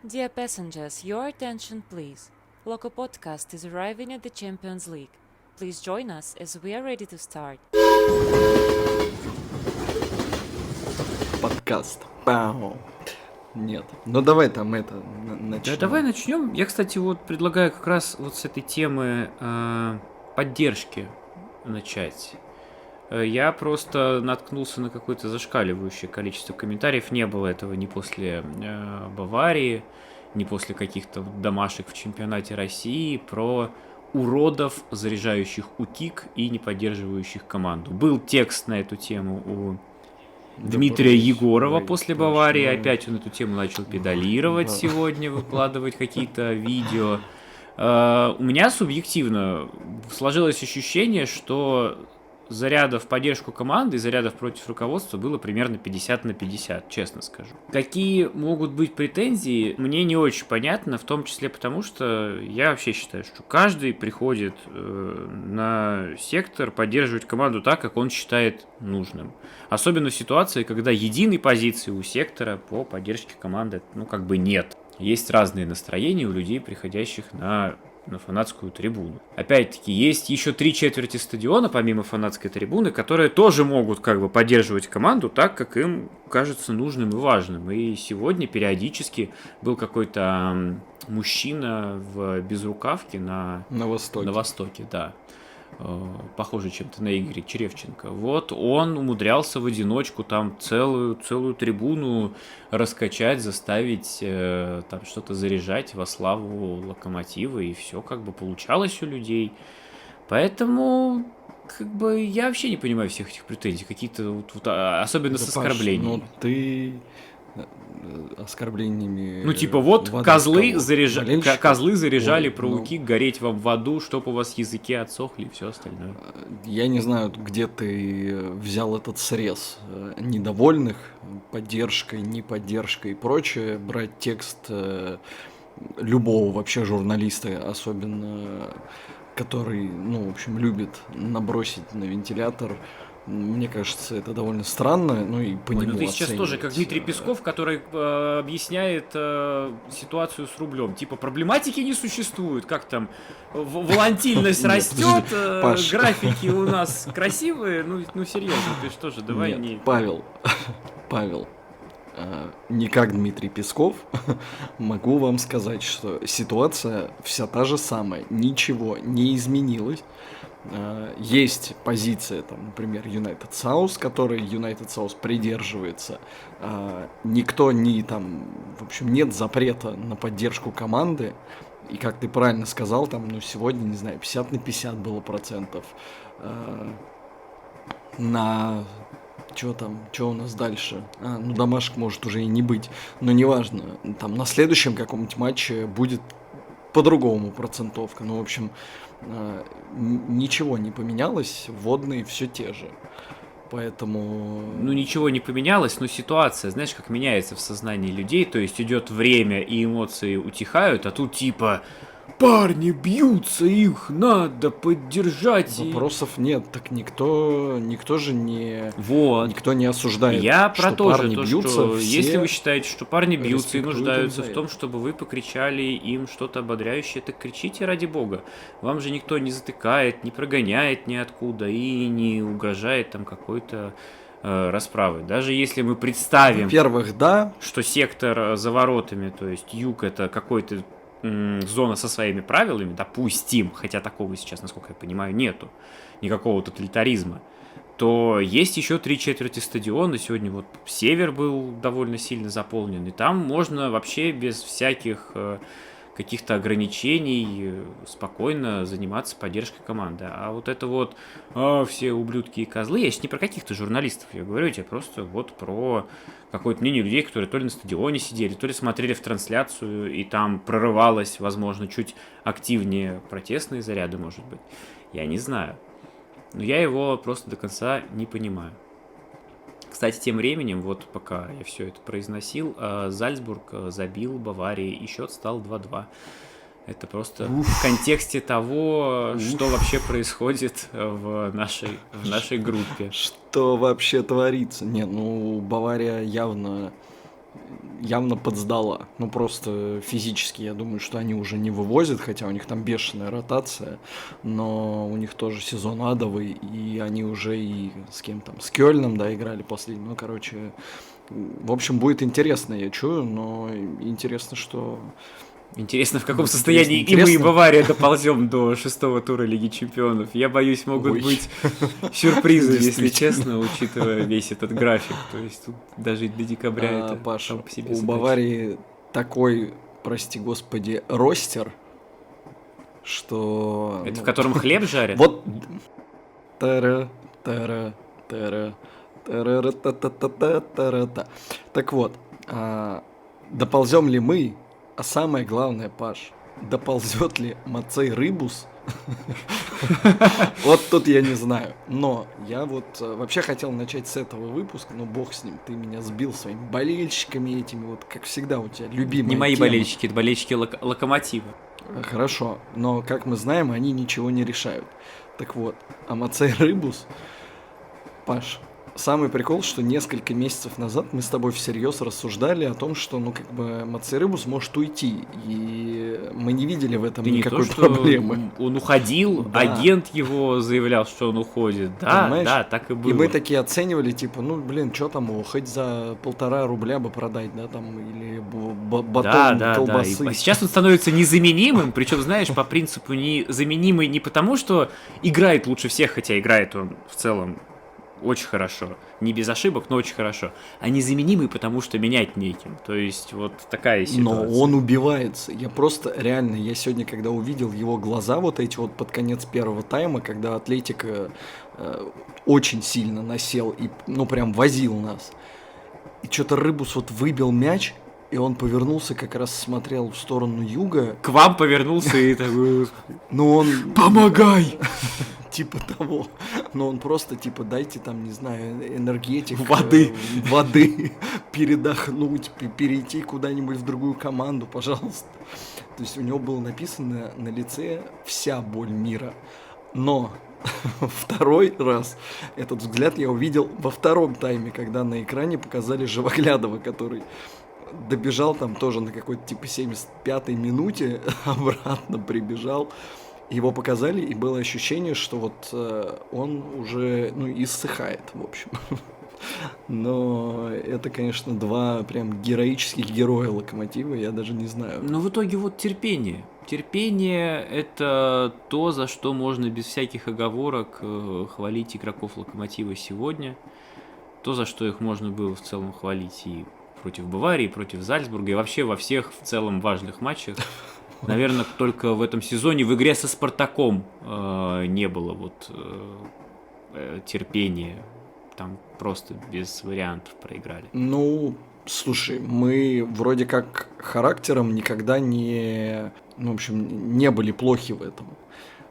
Dear passengers, your attention please. Loco Podcast is arriving at the Champions League. Please join us as we are ready to start. Подкаст. Пау. Нет. Ну давай там начнем. Да, давай начнем. Я, кстати, вот предлагаю как раз вот с этой темы поддержки начать. Я просто наткнулся на какое-то зашкаливающее количество комментариев. Не было этого ни после Баварии, ни после каких-то домашек в чемпионате России про уродов, заряжающих УКИК и не поддерживающих команду. Был текст на эту тему у Дмитрия Егорова после Баварии. Опять он эту тему начал педалировать сегодня, выкладывать какие-то видео. У меня субъективно сложилось ощущение, что зарядов в поддержку команды и зарядов против руководства было примерно 50 на 50, честно скажу. Какие могут быть претензии, мне не очень понятно, в том числе потому, что я вообще считаю, что каждый приходит на сектор поддерживать команду так, как он считает нужным. Особенно в ситуации, когда единой позиции у сектора по поддержке команды, нет. Есть разные настроения у людей, приходящих на фанатскую трибуну. Опять-таки, есть еще 3/4 стадиона, помимо фанатской трибуны, которые тоже могут поддерживать команду так, как им кажется нужным и важным. И сегодня периодически был какой-то мужчина в безрукавке на Востоке, да. Похоже чем-то на Игоря Черевченко. Вот он умудрялся в одиночку там целую трибуну раскачать, заставить там что-то заряжать во славу Локомотива, и все получалось у людей. Поэтому я вообще не понимаю всех этих претензий, какие-то особенно с оскорблениями. Паш, ты оскорблениями... козлы заряжали про УКИК, гореть вам в аду, чтоб у вас языки отсохли и все остальное. Я не знаю, где ты взял этот срез недовольных поддержкой, неподдержкой и прочее. Брать текст любого вообще журналиста, особенно который, любит набросить на вентилятор. Мне кажется, это довольно странно, и по нему ты сейчас тоже как Дмитрий Песков, который объясняет ситуацию с рублем. Типа, проблематики не существует, как там, волатильность растет, графики у нас красивые, серьезно, ты что же, давай не... Павел, не как Дмитрий Песков, могу вам сказать, что ситуация вся та же самая, ничего не изменилось. Есть позиция, например, United South, которой United South придерживается. Никто нет запрета на поддержку команды. И как ты правильно сказал, сегодня, не знаю, 50 на 50 было процентов. Что у нас дальше? Домашек может уже и не быть. Но неважно, на следующем каком-нибудь матче будет по-другому процентовка. Ничего не поменялось, вводные все те же. Поэтому... ничего не поменялось, но ситуация, знаешь, как меняется в сознании людей, то есть идет время и эмоции утихают, а тут парни бьются, их надо поддержать. Вопросов нет, так никто же не... Вот. Никто не осуждает, я про то же, бьются, что если вы считаете, что парни бьются и нуждаются в том, это. чтобы вы покричали им что-то ободряющее, так кричите ради бога. Вам же никто не затыкает, не прогоняет ниоткуда и не угрожает какой-то расправы. Даже если мы представим, во-первых, да, что сектор за воротами, то есть юг, это какой-то зона со своими правилами, допустим, хотя такого сейчас, насколько я понимаю, нету, никакого тоталитаризма, то есть еще 3/4 стадиона. Сегодня север был довольно сильно заполнен, и там можно вообще без всяких каких-то ограничений спокойно заниматься поддержкой команды. А это все ублюдки и козлы, я сейчас не про каких-то журналистов, я говорю тебе просто про какое-то мнение людей, которые то ли на стадионе сидели, то ли смотрели в трансляцию, и там прорывалось, возможно, чуть активнее протестные заряды, может быть. Я не знаю. Но я его просто до конца не понимаю. Кстати, тем временем, пока я все это произносил, Зальцбург забил Баварии, и счет стал 2-2. Это просто в контексте того, что вообще происходит в нашей группе. Что вообще творится? Бавария явно явно подсдала. Ну, просто физически, я думаю, что они уже не вывозят, хотя у них там бешеная ротация, но у них тоже сезон адовый, и они уже и с кем там, с Кёльном, да, играли последний. Ну, короче, в общем, будет интересно, я чую, но интересно, что... Интересно, в каком Вот состоянии и мы, и интересно. Бавария доползем до 6-го тура Лиги Чемпионов. Я боюсь, могут Ой. быть сюрпризы, если Действительно. честно, учитывая весь этот график. То есть тут даже до декабря это Паша, сам по себе у задача. Баварии такой, прости господи, ростер, что... Это ну, в котором хлеб жарят? Вот. Тара, тара, тара, тара-ра-та-та-та-та-та-та. Так вот, доползем ли мы, а самое главное, Паш, доползет ли Мацей Рыбус? Вот тут я не знаю. Но я вот вообще хотел начать с этого выпуска, но бог с ним, ты меня сбил своими болельщиками этими, вот как всегда у тебя любимая Не мои тема. болельщики, это болельщики Локомотива. Хорошо, но, как мы знаем, они ничего не решают. Так вот, а Мацей Рыбус, Паш, самый прикол, что несколько месяцев назад мы с тобой всерьез рассуждали о том, что, ну, как бы, Мацей Рыбус может уйти, и мы не видели в этом Да не то, никакой что проблемы. он уходил, Да. агент его заявлял, что он уходит. Да, Понимаешь? да, так и было. И мы такие оценивали, типа, ну, блин, что там его, хоть за 1,5 рубля бы продать, да, там, или батон Да. колбасы. А сейчас он становится незаменимым, причем, знаешь, по принципу незаменимый не потому, что играет лучше всех, хотя играет он в целом очень хорошо, не без ошибок, но очень хорошо, а незаменимый, потому что менять неким. То есть вот такая ситуация. Но он убивается. Я просто, реально, я сегодня, когда увидел его глаза вот эти вот под конец первого тайма, когда Атлетико очень сильно насел и, ну, прям возил нас. И что-то Рыбус вот выбил мяч, и он повернулся, как раз смотрел в сторону юга. К вам повернулся и такой: Но он... помогай! Типа того. Но он просто, типа, дайте там, не знаю, энергетик. Воды. Воды. Передохнуть, перейти куда-нибудь в другую команду, пожалуйста. То есть у него было написано на лице вся боль мира. Но второй раз этот взгляд я увидел во втором тайме, когда на экране показали Живоглядова, который добежал там тоже на какой-то типа 75-й минуте, обратно прибежал. Его показали, и было ощущение, что вот он уже, ну, иссыхает, в общем. Но это, конечно, два прям героических героя Локомотива, я даже не знаю. Но в итоге вот терпение. Терпение – это то, за что можно без всяких оговорок хвалить игроков Локомотива сегодня. То, за что их можно было в целом хвалить и против Баварии, и против Зальцбурга, и вообще во всех в целом важных матчах. Наверное, только в этом сезоне в игре со Спартаком не было вот терпения. Там просто без вариантов проиграли. Ну, слушай, мы вроде как характером никогда не, ну, в общем, не были плохи в этом.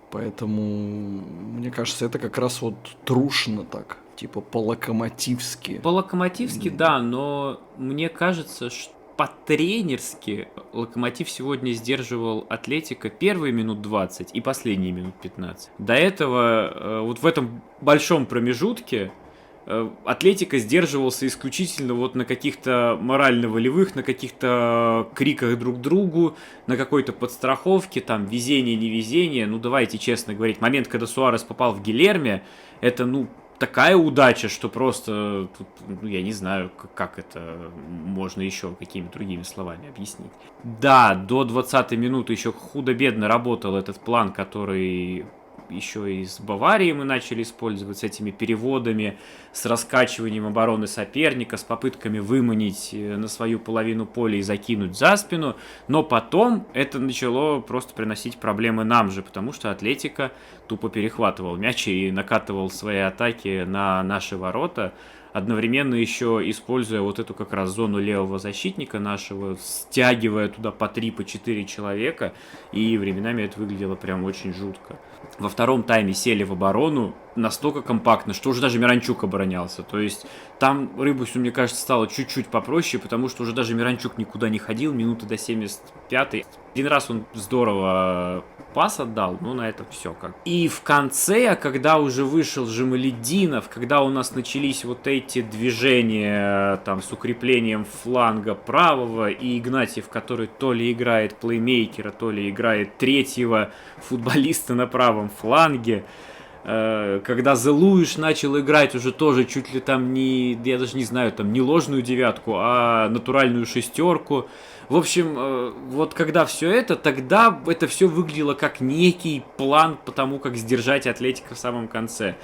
Поэтому, мне кажется, это как раз вот трушно так, типа по-локомотивски. По-локомотивски, да, но мне кажется, что по-тренерски Локомотив сегодня сдерживал Атлетико первые минут 20 и последние минут 15. До этого, вот в этом большом промежутке, Атлетико сдерживался исключительно вот на каких-то морально-волевых, на каких-то криках друг другу, на какой-то подстраховке, там, везение-невезение. Ну, давайте честно говорить, момент, когда Суарес попал в Гильерме, это, ну, такая удача, что просто, тут, ну, я не знаю, как это можно еще какими другими словами объяснить. Да, до 20-й минуты еще худо-бедно работал этот план, который еще и с Баварией мы начали использовать, с этими переводами, с раскачиванием обороны соперника, с попытками выманить на свою половину поля и закинуть за спину, но потом это начало просто приносить проблемы нам же, потому что Атлетико тупо перехватывал мяч и накатывал свои атаки на наши ворота, одновременно еще используя вот эту как раз зону левого защитника нашего, стягивая туда по 3-4 человека, и временами это выглядело прям очень жутко. Во втором тайме сели в оборону настолько компактно, что уже даже Миранчук оборонялся. То есть Там Рыбусю, мне кажется, стало чуть-чуть попроще, потому что уже даже Миранчук никуда не ходил, минуты до 75-й. Один раз он здорово пас отдал, но на этом все как. И в конце, когда уже вышел Жамалетдинов, когда у нас начались вот эти движения там с укреплением фланга правого, и Игнатьев, который то ли играет плеймейкера, то ли играет третьего футболиста на правом фланге, когда Зелуиш начал играть уже тоже чуть ли там не, я даже не знаю, там не ложную девятку, а натуральную шестерку. В общем, вот когда все это, тогда это все выглядело как некий план по тому, как сдержать Атлетико в самом конце.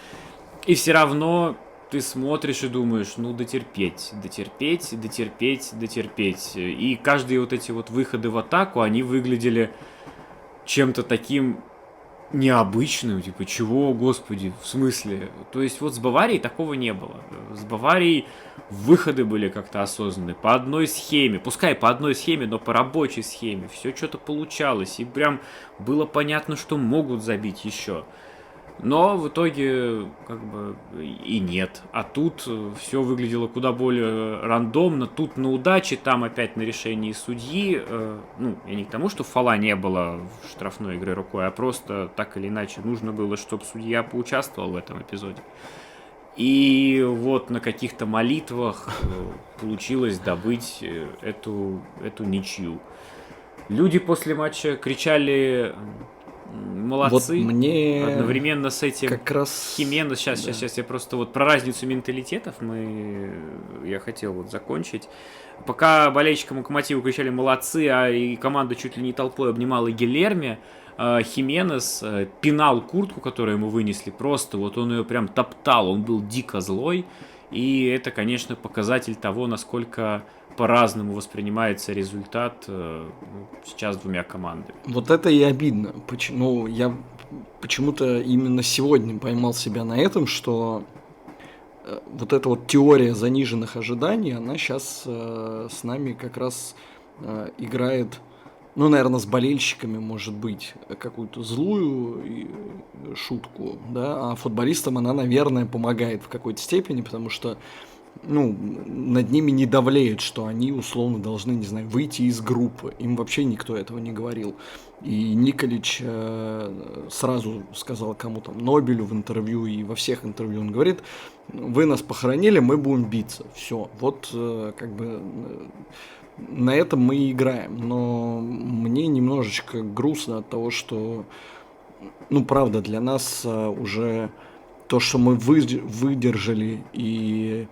И все равно ты смотришь и думаешь, ну дотерпеть. И каждые вот эти вот выходы в атаку, они выглядели чем-то таким необычным, типа, чего, господи, в смысле? То есть вот с Баварией такого не было. С Баварией выходы были как-то осознанные, по одной схеме, пускай по одной схеме, но по рабочей схеме, все что-то получалось, и прям было понятно, что могут забить еще. Но в итоге как бы и нет. А тут все выглядело куда более рандомно. Тут на удаче, там опять на решении судьи. Ну, я не к тому, что фола не было в штрафной игре рукой, а просто так или иначе нужно было, чтобы судья поучаствовал в этом эпизоде. И вот на каких-то молитвах получилось добыть эту ничью. Люди после матча кричали... Молодцы. Вот мне одновременно с этим как раз... Хименес, сейчас я просто вот про разницу менталитетов я хотел вот закончить. Пока болельщикам Локомотива кричали молодцы, а и команда чуть ли не толпой обнимала Гильерми, Хименес пинал куртку, которую ему вынесли, просто вот он ее прям топтал, он был дико злой, и это, конечно, показатель того, насколько по-разному воспринимается результат сейчас двумя командами. Вот это и обидно. Ну, я почему-то именно сегодня поймал себя на этом, что вот эта вот теория заниженных ожиданий, она сейчас с нами как раз играет, ну, наверное, с болельщиками, может быть, какую-то злую шутку, да, а футболистам она, наверное, помогает в какой-то степени, потому что ну, над ними не давлеет, что они условно должны, не знаю, выйти из группы. Им вообще никто этого не говорил. И Николич сразу сказал кому-то, Нобелю в интервью и во всех интервью, он говорит, вы нас похоронили, мы будем биться. Все, вот как бы на этом мы и играем. Но мне немножечко грустно от того, что, ну, правда, для нас уже то, что мы выдержали и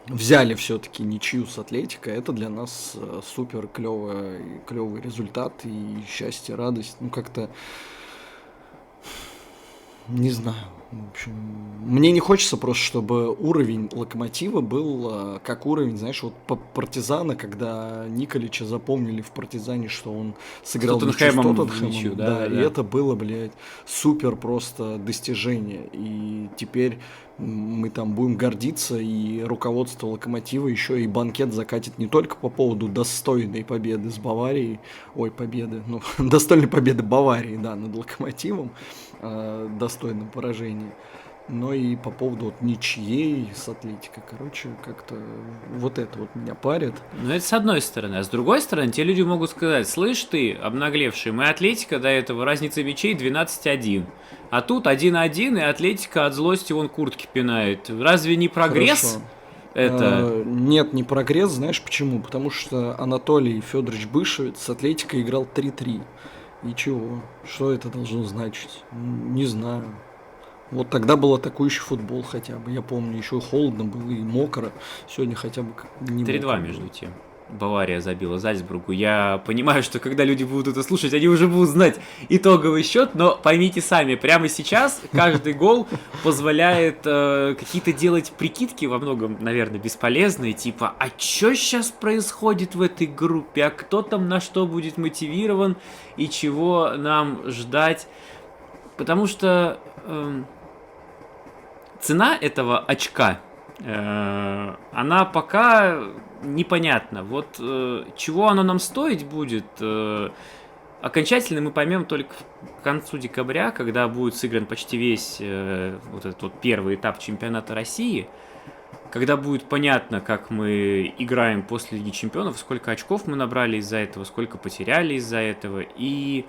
взяли все-таки ничью с Атлетико, это для нас супер клевый результат и счастье, радость. Ну, как-то не знаю. В общем, мне не хочется просто, чтобы уровень Локомотива был как уровень, знаешь, вот Партизана, когда Николича запомнили в Партизане, что он сыграл в Тоттенхэмом, да, и это было, блядь, супер просто достижение. И теперь мы там будем гордиться, и руководство Локомотива еще и банкет закатит не только по поводу достойной победы с Баварией, достойной победы Баварии, да, над Локомотивом, достойном поражении, но и по поводу вот ничьей с Атлетико. Короче, как-то вот это вот меня парит. Ну, это с одной стороны. А с другой стороны, те люди могут сказать, слышь ты, обнаглевший, мы Атлетико до этого разница мячей 12-1. А тут 1-1, и Атлетико от злости вон куртки пинает. Разве не прогресс? Хорошо. Это... Нет, не прогресс. Знаешь почему? Потому что Анатолий Федорович Бышевец с Атлетико играл 3-3. И чего? Что это должно значить? Не знаю. Вот тогда был атакующий футбол хотя бы. Я помню, еще холодно было и мокро. Сегодня хотя бы не 3-2 между тем. Бавария забила Зальцбургу. Я понимаю, что когда люди будут это слушать, они уже будут знать итоговый счет, но поймите сами, прямо сейчас каждый гол позволяет какие-то делать прикидки, во многом, наверное, бесполезные, типа, а что сейчас происходит в этой группе, а кто там на что будет мотивирован и чего нам ждать. Потому что цена этого очка, она пока непонятна. Вот чего оно нам стоить будет, окончательно мы поймем только к концу декабря, когда будет сыгран почти весь вот этот вот первый этап чемпионата России. когда будет понятно, как мы играем после Лиги Чемпионов, сколько очков мы набрали из-за этого, сколько потеряли из-за этого, и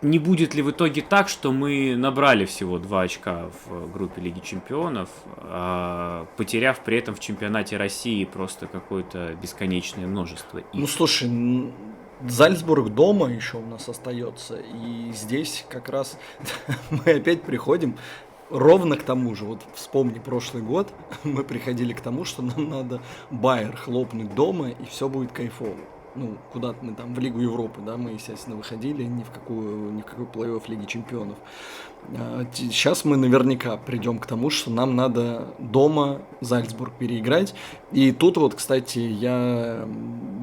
не будет ли в итоге так, что мы набрали всего 2 очка в группе Лиги Чемпионов, потеряв при этом в чемпионате России просто какое-то бесконечное множество. Ну, слушай, Зальцбург дома еще у нас остается, и здесь как раз мы опять приходим ровно к тому же. Вот вспомни прошлый год, мы приходили к тому, что нам надо Байер хлопнуть дома, и все будет кайфово. Ну, куда-то мы там в Лигу Европы, да, мы, естественно, выходили, ни в какой плей-офф Лиги Чемпионов. Сейчас мы наверняка придем к тому, что нам надо дома Зальцбург переиграть. И тут вот, кстати, я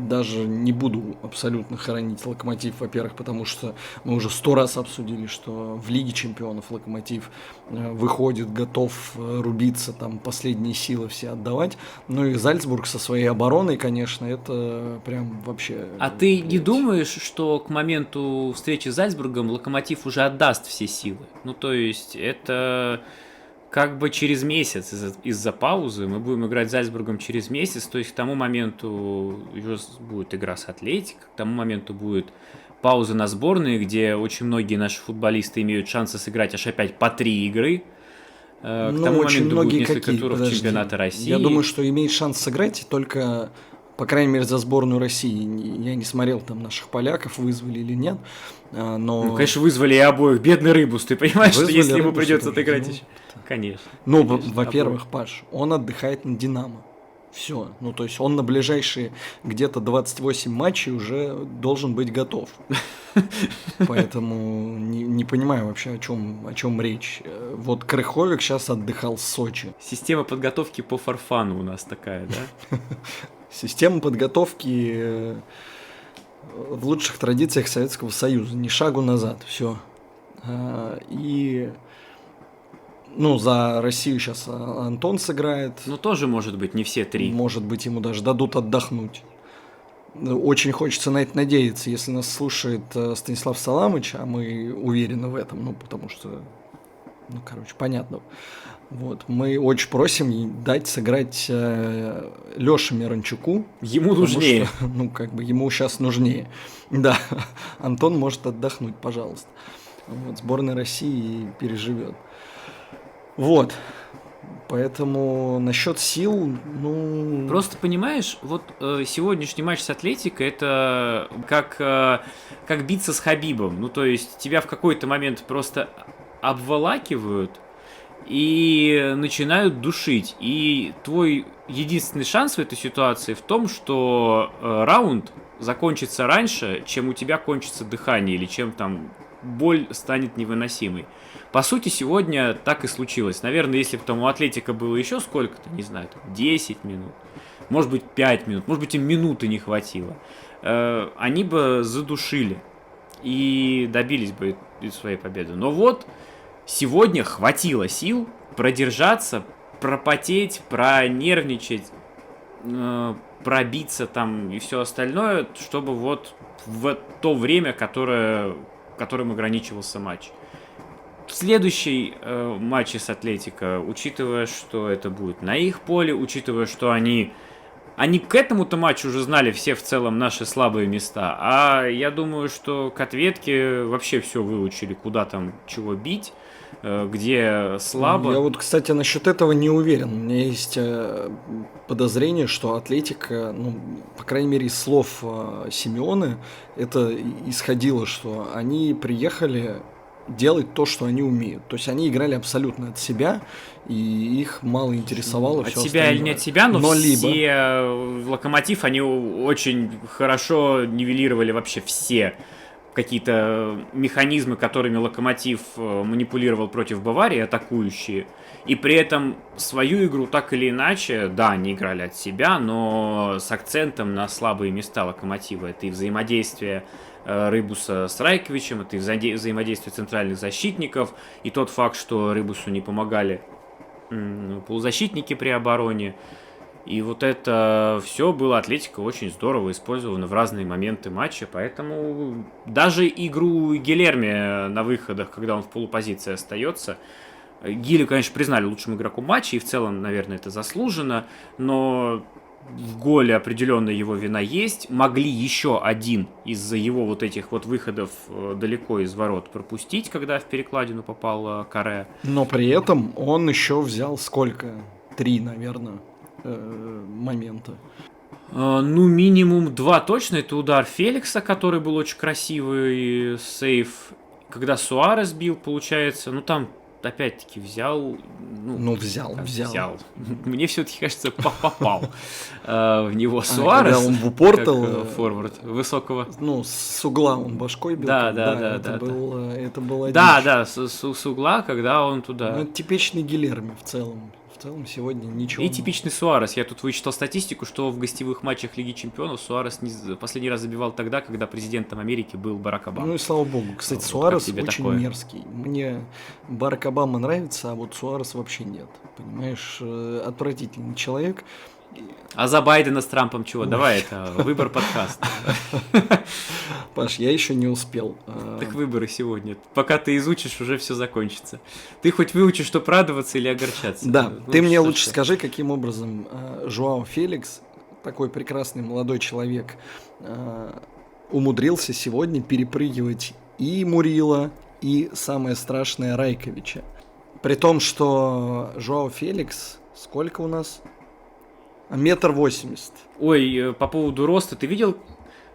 даже не буду абсолютно хоронить Локомотив, во-первых, потому что мы уже 100 раз обсудили, что в Лиге Чемпионов Локомотив выходит, готов рубиться, там последние силы все отдавать. Ну и Зальцбург со своей обороной, конечно, это прям вообще... А ты не думаешь, что к моменту встречи с Зальцбургом Локомотив уже отдаст все силы? Ну, то есть, это как бы через месяц из-за паузы. Мы будем играть с Зальцбургом через месяц. То есть, к тому моменту уже будет игра с Атлетико, к тому моменту будет пауза на сборные, где очень многие наши футболисты имеют шансы сыграть аж опять по 3 игры. К тому моменту будет несколько туров чемпионата России. Я думаю, что имеет шанс сыграть только... По крайней мере, за сборную России. Я не смотрел, там наших поляков вызвали или нет. Но... Ну, конечно, вызвали и обоих. Бедный Рыбус, ты понимаешь, вызвали, что если ему Рыбуса придется тоже, отыграть ну, еще? Конечно. Ну, конечно, во-первых, обоих. Паш, он отдыхает на Динамо. Все. Ну, то есть он на ближайшие где-то 28 матчей уже должен быть готов. Поэтому не понимаю вообще, о чем речь. Вот Крыховик сейчас отдыхал в Сочи. Система подготовки по фарфану у нас такая, да? Система подготовки в лучших традициях Советского Союза. Ни шагу назад. Все. И... Ну, за Россию сейчас Антон сыграет. Ну, тоже, может быть, не все 3. Может быть, ему даже дадут отдохнуть. Очень хочется на это надеяться, если нас слушает Станислав Саламыч, а мы уверены в этом, ну, потому что, ну, короче, понятно. Вот, мы очень просим дать сыграть Лёше Миранчуку. Ему нужнее. Что, ну, как бы, ему сейчас нужнее. Да, Антон может отдохнуть, пожалуйста. Вот, сборная России переживет. Вот. Поэтому насчет сил, ну... Просто понимаешь, вот сегодняшний матч с Атлетико это как биться с Хабибом. Ну, то есть тебя в какой-то момент просто обволакивают и начинают душить. И твой единственный шанс в этой ситуации в том, что раунд закончится раньше, чем у тебя кончится дыхание, или чем там боль станет невыносимой. По сути, сегодня так и случилось. Наверное, если бы там у Атлетико было еще сколько-то, не знаю, 10 минут, может быть, 5 минут, может быть, им минуты не хватило, они бы задушили и добились бы своей победы. Но вот сегодня хватило сил продержаться, пропотеть, пронервничать, пробиться там и все остальное, чтобы вот в то время, которым ограничивался матч. В следующей матче с Атлетико, учитывая, что это будет на их поле, учитывая, что они к этому-то матчу уже знали все в целом наши слабые места, а я думаю, что к ответке вообще все выучили, куда там чего бить, где слабо. Я вот, кстати, насчет этого не уверен. У меня есть подозрение, что Атлетико, ну, по крайней мере, из слов Симеоне, это исходило, что они приехали делать то, что они умеют. То есть они играли абсолютно от себя, и их мало интересовало от все себя остальное. или не от себя, но либо... все Локомотив, они очень хорошо нивелировали вообще все какие-то механизмы, которыми Локомотив манипулировал против Баварии, атакующие. И при этом свою игру так или иначе, да, они играли от себя, но с акцентом на слабые места Локомотива. Это и взаимодействие Рыбуса с Райковичем, это и взаимодействие центральных защитников, и тот факт, что Рыбусу не помогали полузащитники при обороне. И вот это все было Атлетико очень здорово использовано в разные моменты матча, поэтому даже игру Гильерме на выходах, когда он в полупозиции остается, Гилю, конечно, признали лучшим игроком матча, и в целом, наверное, это заслуженно, но в голе определенно его вина есть. Могли еще один из-за его вот этих вот выходов далеко из ворот пропустить, когда в перекладину попал Каре. Но при этом он еще взял сколько? 3, наверное, момента. Ну, минимум 2 точно. Это удар Феликса, который был очень красивый, сейв. Когда Суарес бил, получается, ну там опять-таки взял. Взял. Мне все-таки кажется, попал в него Суарес. Когда он в упор форвард высокого. С угла он башкой бил. Да. Это было Да, с угла, когда он туда. Ну, это типичный Гильерми в целом. В целом сегодня ничего. И типичный Суарес. Я тут вычитал статистику, что в гостевых матчах Лиги Чемпионов Суарес последний раз забивал тогда, когда президентом Америки был Барак Обама. Ну и слава богу. Кстати, Вот, Суарес очень такое? мерзкий. Мне Барак Обама нравится, а вот Суарес вообще нет. Понимаешь, отвратительный человек. А за Байдена с Трампом чего? Давай, это выбор подкаста. Паш, я еще не успел. Так выборы сегодня. Пока ты изучишь, уже все закончится. Ты хоть выучишь, что радоваться или огорчаться. Да, ты мне лучше скажи, каким образом Жуао Феликс, такой прекрасный молодой человек, умудрился сегодня перепрыгивать и Мурила, и самое страшное Райковича. При том, что Жуао Феликс, сколько у нас? 1,80 м. Ой, по поводу роста, ты видел,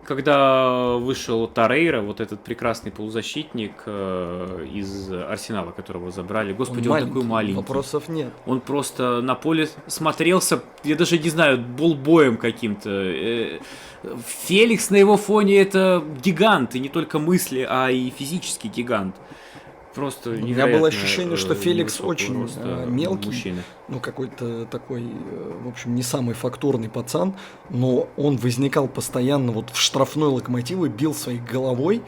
когда вышел Торрейра, вот этот прекрасный полузащитник из Арсенала, которого забрали? Господи, он такой маленький. Вопросов нет. Он просто на поле смотрелся, я даже не знаю, болбоем каким-то. Феликс на его фоне это гигант, и не только мысли, а и физический гигант. Просто у меня было ощущение, что Феликс очень мелкий, мужчина. Какой-то такой, в общем, не самый фактурный пацан, но он возникал постоянно вот в штрафной Локомотиве, бил своей головой.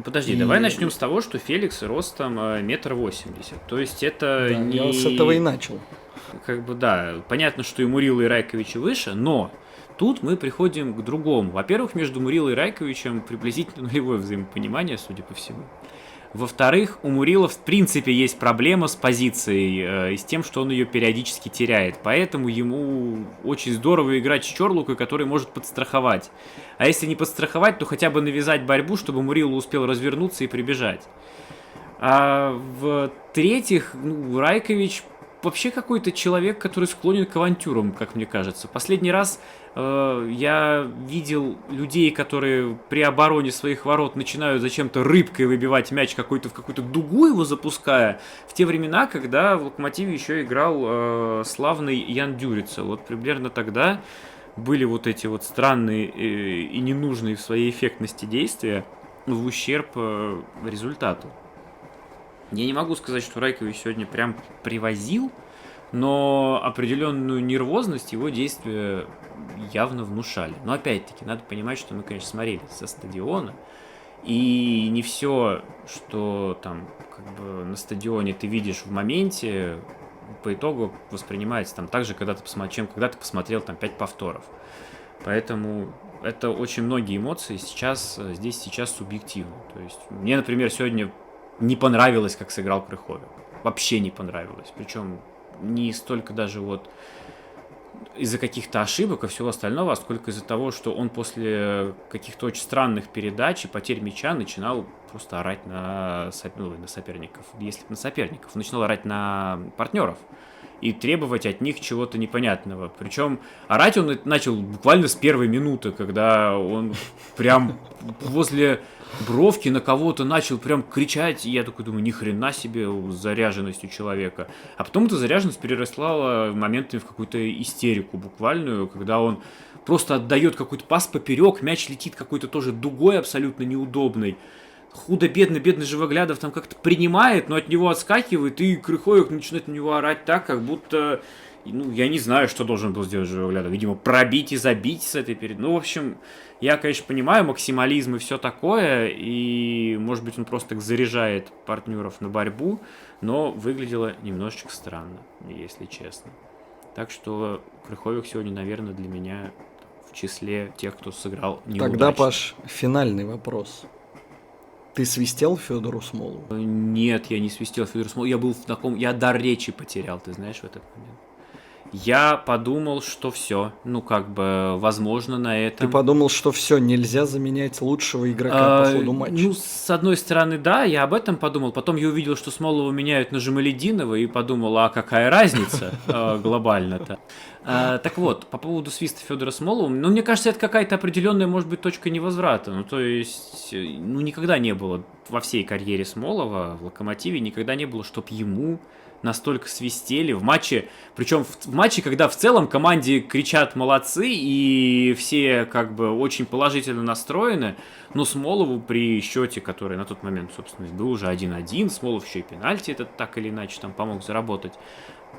Подожди, давай начнем с того, что Феликс ростом 1,80 м. То есть это не... Я с этого и начал. Понятно, что и Мурила, и Райкович выше, но тут мы приходим к другому. Во-первых, между Мурилой и Райковичем приблизительно нулевое взаимопонимание, судя по всему. Во-вторых, у Мурила в принципе есть проблема с позицией и с тем, что он ее периодически теряет. Поэтому ему очень здорово играть с Чорлукой, который может подстраховать. А если не подстраховать, то хотя бы навязать борьбу, чтобы Мурила успел развернуться и прибежать. А в-третьих, Райкович вообще какой-то человек, который склонен к авантюрам, как мне кажется. Последний раз я видел людей, которые при обороне своих ворот начинают зачем-то рыбкой выбивать мяч в какую-то дугу его запуская, в те времена, когда в Локомотиве еще играл славный Ян Дюрица. Вот примерно тогда были вот эти вот странные и ненужные в своей эффектности действия в ущерб результату. Я не могу сказать, что Райкович сегодня прям привозил, но определенную нервозность его действия явно внушали. Но опять-таки, надо понимать, что мы, конечно, смотрели со стадиона, и не все, что там на стадионе ты видишь в моменте, по итогу воспринимается там так же, чем когда ты посмотрел там 5 повторов. Поэтому это очень многие эмоции сейчас субъективны. То есть мне, например, сегодня не понравилось, как сыграл Крыховик. Вообще не понравилось. Причем не столько даже вот из-за каких-то ошибок и всего остального, а сколько из-за того, что он после каких-то очень странных передач и потерь мяча начинал просто орать на соперников. Если бы на соперников, он начинал орать на партнеров и требовать от них чего-то непонятного. Причем орать он начал буквально с первой минуты, когда он прям возле бровки на кого-то начал прям кричать, и я такой думаю, ни хрена себе заряженность у человека. А потом эта заряженность переросла моментами в какую-то истерику буквальную, когда он просто отдает какой-то пас поперек, мяч летит какой-то тоже дугой абсолютно неудобной. Худо-бедно, бедный Живоглядов там как-то принимает, но от него отскакивает, и Крыховик начинает на него орать так, как будто, я не знаю, что должен был сделать Живоглядов. Видимо, пробить и забить с этой перед... в общем, я, конечно, понимаю максимализм и все такое, и, может быть, он просто так заряжает партнеров на борьбу, но выглядело немножечко странно, если честно. Так что Крыховик сегодня, наверное, для меня в числе тех, кто сыграл неудачно. Тогда, Паш, финальный вопрос. Ты свистел Федору Смолову? Нет, я не свистел Федору Смолову. Я был в таком... Я дар речи потерял, ты знаешь, в этот момент. Я подумал, что все, возможно, на этом... Ты подумал, что все, нельзя заменять лучшего игрока по ходу матча? Ну, с одной стороны, да, я об этом подумал. Потом я увидел, что Смолова меняют на Жамалединова, и подумал, а какая разница глобально-то? Так вот, по поводу свиста Федора Смолова, мне кажется, это какая-то определенная, может быть, точка невозврата. То есть, никогда не было во всей карьере Смолова в «Локомотиве», никогда не было, чтоб ему настолько свистели в матче, причем в матче, когда в целом команде кричат молодцы и все очень положительно настроены, но Смолову при счете, который на тот момент, собственно, был уже 1-1, Смолов еще и пенальти этот так или иначе там помог заработать,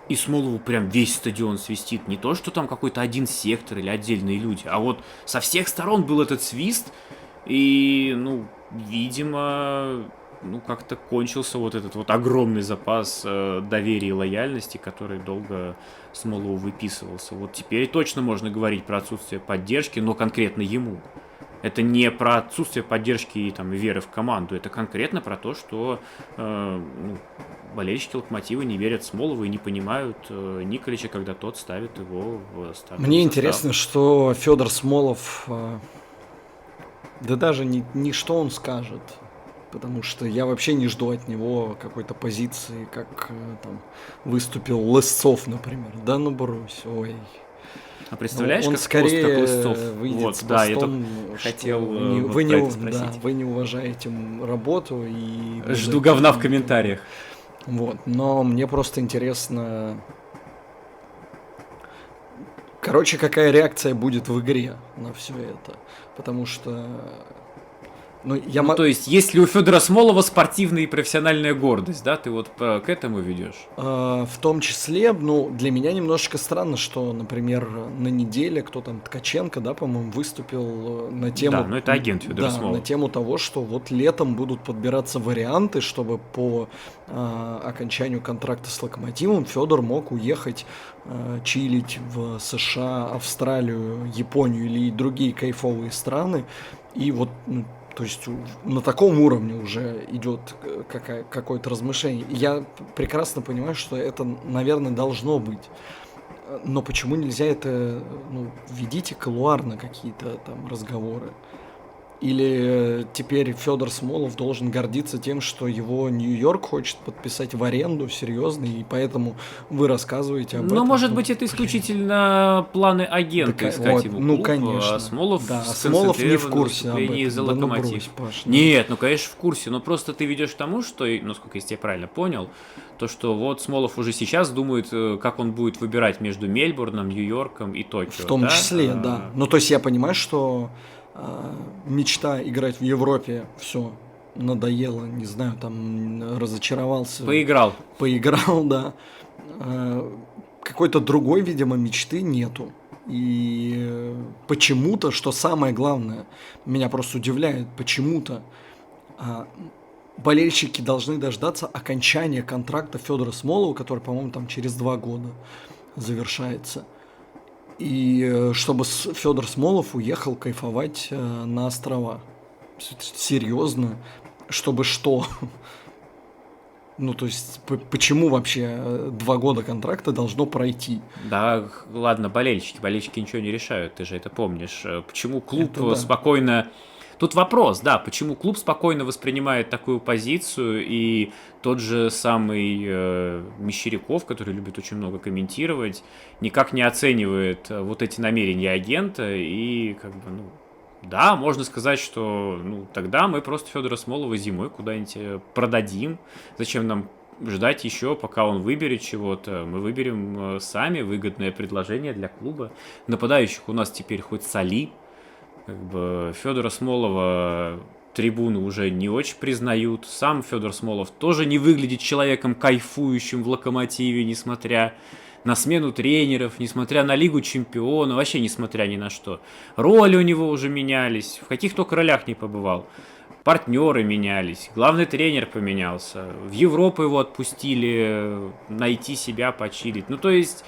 и Смолову прям весь стадион свистит, не то, что там какой-то один сектор или отдельные люди, а вот со всех сторон был этот свист, и, видимо... как-то кончился вот этот вот огромный запас доверия и лояльности, который долго Смолову выписывался. Вот теперь точно можно говорить про отсутствие поддержки, но конкретно ему. Это не про отсутствие поддержки и веры в команду, это конкретно про то, что болельщики Локомотива не верят Смолову и не понимают Николича, когда тот ставит его в стартовый Мне состав. интересно, что Федор Смолов, да даже не что он скажет, потому что я вообще не жду от него какой-то позиции, как там выступил Лысцов, например. Да ну брось, ой. А представляешь, он как скорее пост, как Лысцов? выйдет Вот, с да, я постом, только что хотел вы про это спросить. вы не уважаете работу и... Жду говна в комментариях. Вот, но мне просто интересно... Короче, какая реакция будет в игре на все это, потому что... То есть, есть ли у Федора Смолова спортивная и профессиональная гордость, да? Ты вот к этому ведешь? В том числе, для меня немножечко странно, что, например, на неделе кто там, Ткаченко, да, по-моему, выступил на тему... Да, это агент Федора Смолова. На тему того, что вот летом будут подбираться варианты, чтобы по окончанию контракта с Локомотивом Федор мог уехать чилить в США, Австралию, Японию или другие кайфовые страны. И вот... То есть на таком уровне уже идет какое-то размышление. Я прекрасно понимаю, что это, наверное, должно быть. Но почему нельзя это... введите кулуарно какие-то там разговоры. Или теперь Федор Смолов должен гордиться тем, что его Нью-Йорк хочет подписать в аренду, серьезно, и поэтому вы рассказываете об этом. Но, может быть, это исключительно планы агента искать ему клуб, конечно. А Смолов, Смолов не в курсе об этом. За Локомотив. Нет, конечно, в курсе, но просто ты ведешь к тому, что, насколько я тебя правильно понял, то, что вот Смолов уже сейчас думает, как он будет выбирать между Мельбурном, Нью-Йорком и Токио. В том числе, да. То есть я понимаю, что мечта играть в Европе, все, надоело, не знаю, там разочаровался. Поиграл, да. Какой-то другой, видимо, мечты нету. И почему-то, что самое главное, меня просто удивляет, почему-то болельщики должны дождаться окончания контракта Федора Смолова, который, по-моему, там через 2 года завершается. И чтобы Федор Смолов уехал кайфовать на острова. Серьезно? Чтобы что? То есть, почему вообще 2 года контракта должно пройти? Да, ладно, болельщики ничего не решают, ты же это помнишь. Почему клуб Это да. спокойно... Тут вопрос, да, почему клуб спокойно воспринимает такую позицию, и тот же самый Мещеряков, который любит очень много комментировать, никак не оценивает вот эти намерения агента, и да, можно сказать, что тогда мы просто Федора Смолова зимой куда-нибудь продадим, зачем нам ждать еще, пока он выберет чего-то, мы выберем сами выгодное предложение для клуба. Нападающих у нас теперь хоть соли, Федора Смолова трибуны уже не очень признают. Сам Федор Смолов тоже не выглядит человеком кайфующим в Локомотиве, несмотря на смену тренеров, несмотря на Лигу Чемпионов, вообще несмотря ни на что. Роли у него уже менялись, в каких только ролях не побывал. Партнеры менялись, главный тренер поменялся, в Европу его отпустили найти себя, почилить. То есть...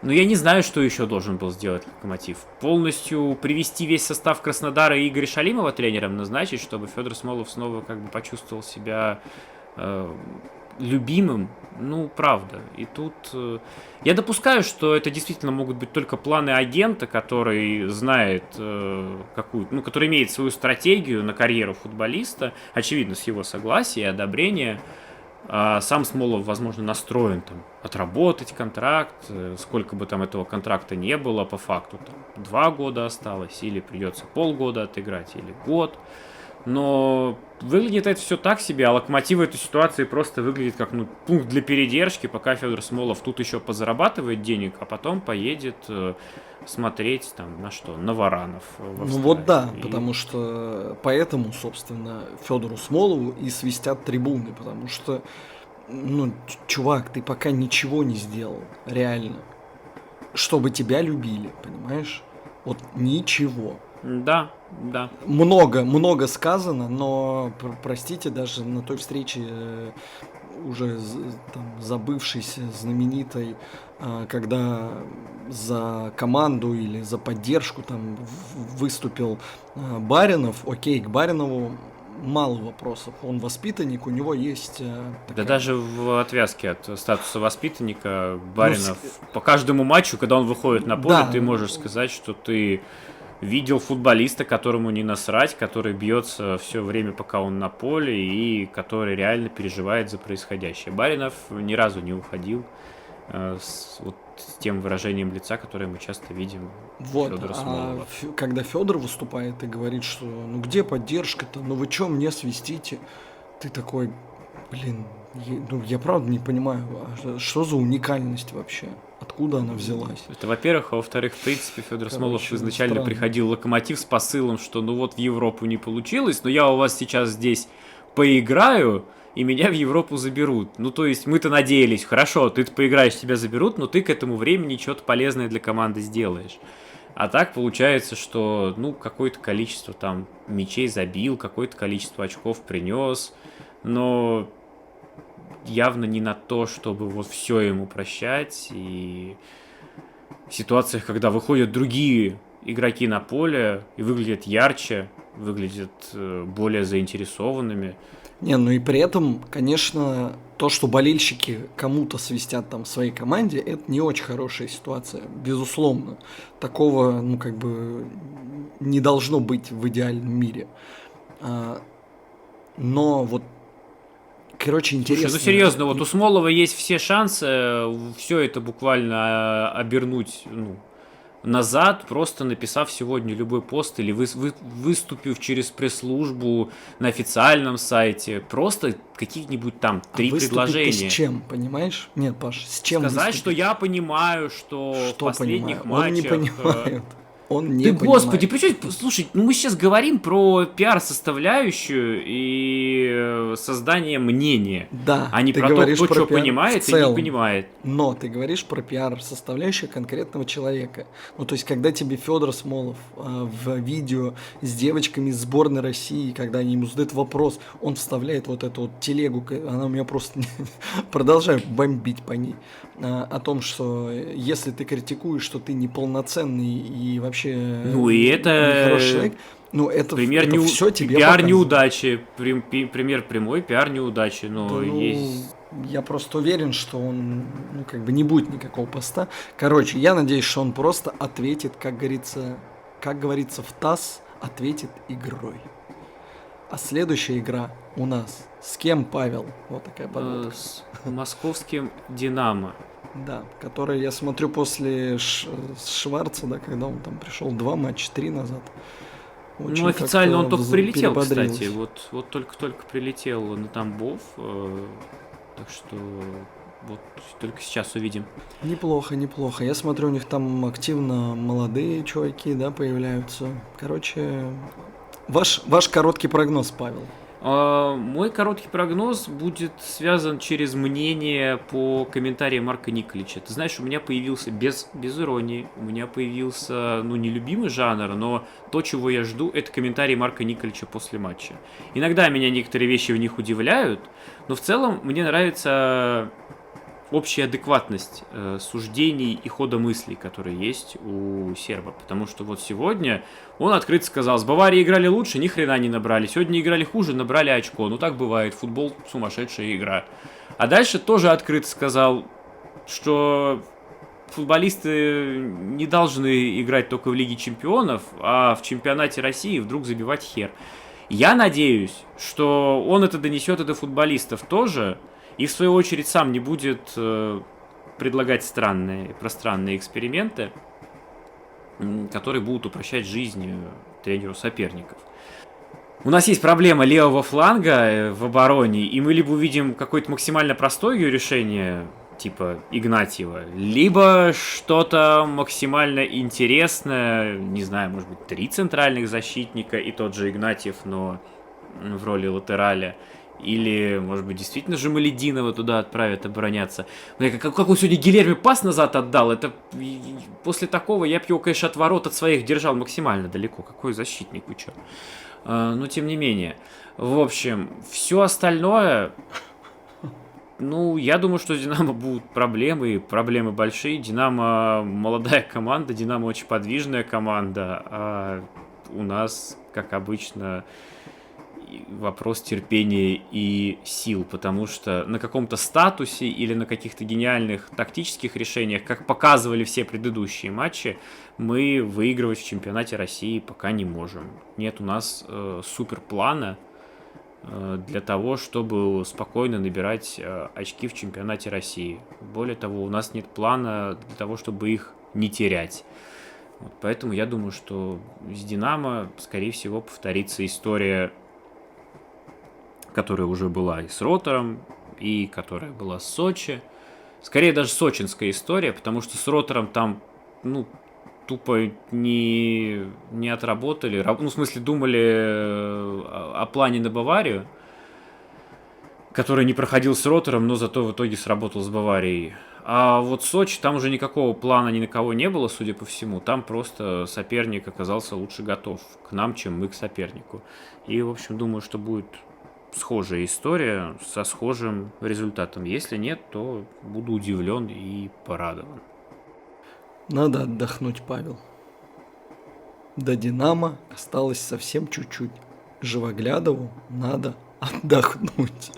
Но я не знаю, что еще должен был сделать Локомотив. Полностью привести весь состав Краснодара и Игоря Шалимова тренером назначить, чтобы Федор Смолов снова как бы почувствовал себя любимым. Ну, правда. И тут я допускаю, что это действительно могут быть только планы агента, который знает который имеет свою стратегию на карьеру футболиста, очевидно, с его согласия и одобрения. А сам Смолов, возможно, настроен там отработать контракт, сколько бы там этого контракта не было, по факту там 2 года осталось, или придется полгода отыграть, или год. Но выглядит это все так себе, а Локомотив в этой ситуации просто выглядит как пункт для передержки, пока Федор Смолов тут еще позарабатывает денег, а потом поедет смотреть там на что? На варанов. Ну вот да, потому что поэтому, собственно, Федору Смолову и свистят трибуны, потому что, чувак, ты пока ничего не сделал, реально, чтобы тебя любили, понимаешь? Вот ничего. Да. Много сказано, но, простите, даже на той встрече уже там забывшейся, знаменитой, когда за команду или за поддержку там выступил Баринов, окей, к Баринову мало вопросов, он воспитанник, у него есть... Да даже в отвязке от статуса воспитанника Баринов по каждому матчу, когда он выходит на поле, ты можешь сказать, что ты видел футболиста, которому не насрать, который бьется все время, пока он на поле, и который реально переживает за происходящее. Баринов ни разу не уходил с тем выражением лица, которое мы часто видим у Федора Смолова. Когда Федор выступает и говорит, что где поддержка-то, вы что мне свистите? Ты такой, я правда не понимаю, что за уникальность вообще? Откуда она взялась? Это, во-первых, а во-вторых, в принципе, Федор Смолов изначально приходил в Локомотив с посылом, что в Европу не получилось, но я у вас сейчас здесь поиграю, и меня в Европу заберут. То есть мы-то надеялись, хорошо, ты поиграешь, тебя заберут, но ты к этому времени что-то полезное для команды сделаешь. А так получается, что, какое-то количество там мячей забил, какое-то количество очков принес, но явно не на то, чтобы все ему прощать. И в ситуациях, когда выходят другие игроки на поле и выглядят ярче, выглядят более заинтересованными. И при этом, конечно, то, что болельщики кому-то свистят там своей команде, это не очень хорошая ситуация, безусловно. Такого, не должно быть в идеальном мире. Но интересно. Слушай, серьезно, у Смолова есть все шансы все это буквально обернуть, назад, просто написав сегодня любой пост или выступив через пресс-службу на официальном сайте, просто каких-нибудь там 3 предложения. С чем, понимаешь? Нет, Паш, с чем сказать, выступить? что я понимаю, что в последних матчах... Он не понимает. Он не понимает. Господи, причем, слушай, мы сейчас говорим про пиар-составляющую и создание мнения, да, а не про то, кто что понимает и не понимает. Но ты говоришь про пиар-составляющую конкретного человека. То есть, когда тебе Федор Смолов в видео с девочками из сборной России, когда они ему задают вопрос, он вставляет эту телегу, она у меня просто продолжает бомбить по ней, о том, что если ты критикуешь, что ты неполноценный и вообще и это человек, это пример все тебе пиар показывает. Неудачи, пример прямой пиар неудачи, есть... Я просто уверен, что он, не будет никакого поста. Короче, я надеюсь, что он просто ответит, как говорится в ТАСС, ответит игрой. А следующая игра у нас с кем, Павел? Вот такая подводка. С московским «Динамо». Да, который, я смотрю, после Шварца, когда он там пришел 2 матча, 3 назад. Очень официально он только прилетел, кстати. Вот только прилетел на Тамбов. Так что только сейчас увидим. Неплохо. Я смотрю, у них там активно молодые чуваки, появляются. Короче, ваш короткий прогноз, Павел. Мой короткий прогноз будет связан через мнение по комментариям Марка Николича. Ты знаешь, у меня появился, без иронии, у меня появился, нелюбимый жанр, но то, чего я жду, это комментарии Марка Николича после матча. Иногда меня некоторые вещи в них удивляют, но в целом мне нравится общая адекватность суждений и хода мыслей, которые есть у серба. Потому что вот сегодня он открыто сказал, с Баварией играли лучше, ни хрена не набрали. Сегодня играли хуже, набрали очко. Ну так бывает, футбол сумасшедшая игра. А дальше тоже открыто сказал, что футболисты не должны играть только в Лиге Чемпионов, а в чемпионате России вдруг забивать хер. Я надеюсь, что он это донесет и до футболистов тоже, и в свою очередь сам не будет предлагать пространные эксперименты, которые будут упрощать жизнь тренеру соперников. У нас есть проблема левого фланга в обороне, и мы либо увидим какое-то максимально простое ее решение, типа Игнатьева, либо что-то максимально интересное, не знаю, может быть, 3 центральных защитника и тот же Игнатьев, но в роли латераля. Или, может быть, действительно Жамалединова туда отправят обороняться. Как он сегодня Гильерми пас назад отдал, это после такого я б его, конечно, от ворот от своих держал максимально далеко. Какой защитник, вы чё? Но тем не менее. В общем, все остальное... Ну, я думаю, что с Динамо будут проблемы большие. Динамо молодая команда, Динамо очень подвижная команда, а у нас, как обычно, вопрос терпения и сил, потому что на каком-то статусе или на каких-то гениальных тактических решениях, как показывали все предыдущие матчи, мы выигрывать в чемпионате России пока не можем. Нет у нас суперплана для того, чтобы спокойно набирать очки в чемпионате России. Более того, у нас нет плана для того, чтобы их не терять. Вот, поэтому я думаю, что с Динамо, скорее всего, повторится история, которая уже была и с Ротором, и которая была с Сочи. Скорее даже сочинская история, потому что с Ротором там, ну, тупо не отработали. Ну, в смысле, думали о плане на Баварию, который не проходил с Ротором, но зато в итоге сработал с Баварией. А вот Сочи, там уже никакого плана ни на кого не было, судя по всему. Там просто соперник оказался лучше готов к нам, чем мы к сопернику. И, в общем, думаю, что будет схожая история со схожим результатом. Если нет, то буду удивлен и порадован. Надо отдохнуть, Павел. До Динамо осталось совсем чуть-чуть. Живоглядову надо отдохнуть.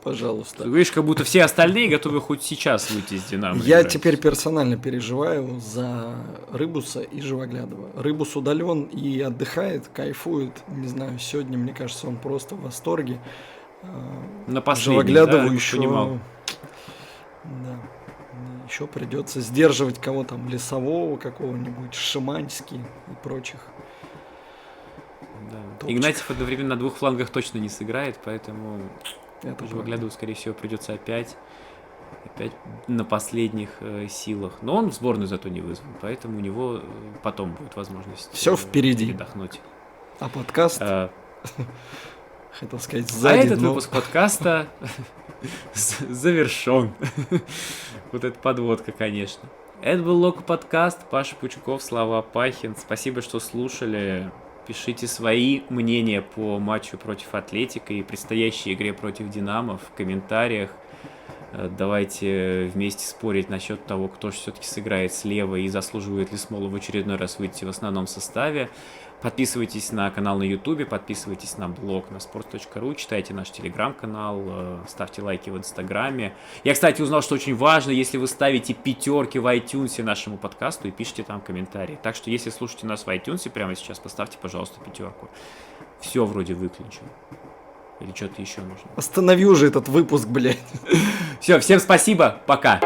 Пожалуйста. Ты говоришь, как будто все остальные готовы хоть сейчас выйти из Динамо. Я играть. теперь персонально переживаю за Рыбуса и Живоглядова. Рыбус удален и отдыхает, кайфует. Не знаю, сегодня, мне кажется, он просто в восторге. На последний, Живоглядову да, еще... понимал. Да. Еще придется сдерживать кого там, Лесового какого-нибудь, Шиманский и прочих. Да. Топчик. Игнатьев одновременно на 2 флангах точно не сыграет, поэтому Это Живоглядову, скорее всего, придется опять на последних силах. Но он в сборную зато не вызван, поэтому у него потом будет возможность Всё впереди. передохнуть. А подкаст, А хотел сказать, сзади. этот но- выпуск подкаста завершен. Вот это подводка, конечно. Это был Локо подкаст. Паша Пучков, Слава Пахин. Спасибо, что слушали. Пишите свои мнения по матчу против Атлетико и предстоящей игре против Динамо в комментариях. Давайте вместе спорить насчет того, кто же все-таки сыграет слева и заслуживает ли Смолов в очередной раз выйти в основном составе. Подписывайтесь на канал на YouTube, подписывайтесь на блог на sport.ru, читайте наш телеграм-канал, ставьте лайки в Инстаграме. Я, кстати, узнал, что очень важно, если вы ставите 5 в iTunes нашему подкасту и пишите там комментарии. Так что, если слушаете нас в iTunes прямо сейчас, поставьте, пожалуйста, 5. Все вроде выключено. Или что-то еще нужно. Останови уже этот выпуск, блядь. Все, всем спасибо, пока.